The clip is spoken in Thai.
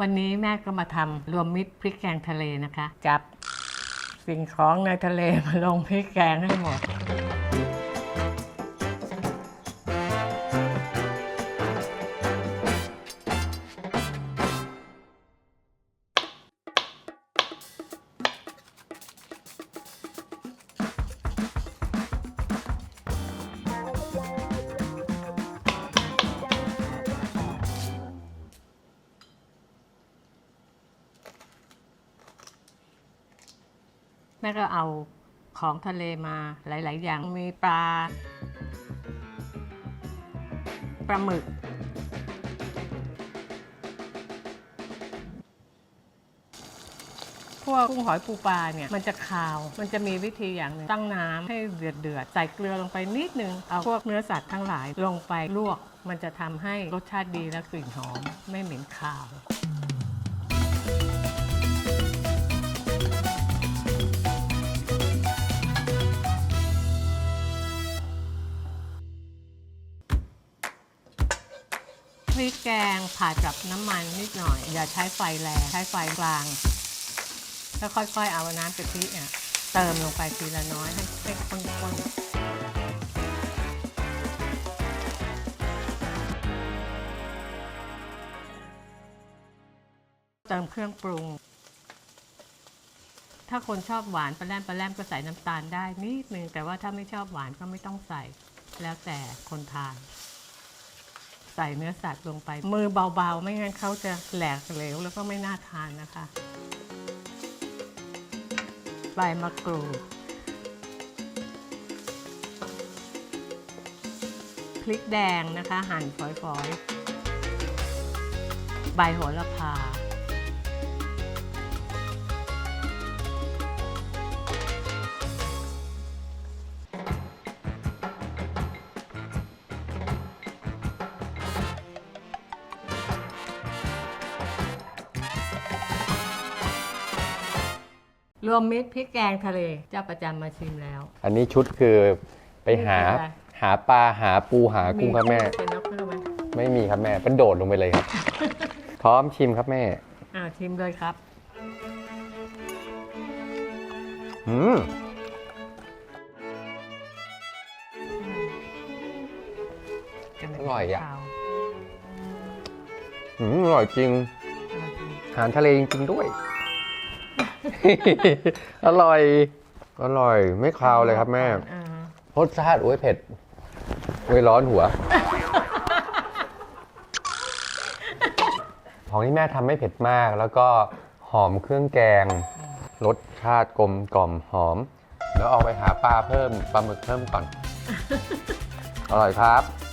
วันนี้แม่ก็มาทำรวมมิตรพริกแกงทะเลนะคะ จับสิ่งของในทะเลมาลงพริกแกงให้หมดแม่ก็เอาของทะเลมาหลาย ๆ อย่างมีปลาหมึกพวกกุ้งหอยปูปลาเนี่ยมันจะคาวมันจะมีวิธีอย่างหนึ่งตั้งน้ำให้เดือดใส่เกลือลงไปนิดนึงเอาพวกเนื้อสัตว์ทั้งหลายลงไปลวกมันจะทำให้รสชาติดีและกลิ่นหอมไม่เหม็นคาวพริกแกงผัดกับน้ำมันนิดหน่อยอย่าใช้ไฟแรงใช้ไฟกลางแล้วค่อยๆเอาน้ำกะทิเนี่ยเติมลงไปทีละน้อยให้ข้นๆเติมเครื่องปรุงถ้าคนชอบหวานปลาแรมก็ใส่น้ำตาลได้นิดนึงแต่ว่าถ้าไม่ชอบหวานก็ไม่ต้องใส่แล้วแต่คนทานใส่เนื้อสัตว์ลงไปมือเบาๆไม่งั้นเขาจะแหลกเหลวแล้วก็ไม่น่าทานนะคะใบมะกรูดพริกแดงนะคะหั่นฝอยๆใบโหระพารวมมิตรพริกแกงทะเลเจ้าประจำมาชิมแล้ว อันนี้ชุดคือไปหาปลาหาปูหากุ้งครับแม่ เป็นนกไหม ไม่มีครับแม่เป็นโดดลงไปเลยครับ พร้อมชิมครับแม่ ชิมเลยครับอร่อยอ่ะอร่อยจริงอาหารทะเลจริงๆด้วย อร่อยไม่คาวเลยครับแม่รสชาติโอ้ยเผ็ดโอ้ยร้อนหัว ของที่แม่ทำไม่เผ็ดมากแล้วก็หอมเครื่องแกงรสชาติกลมกล่อมหอมแล้วออกไปหาปลาหมึกเพิ่มก่อน อร่อยครับ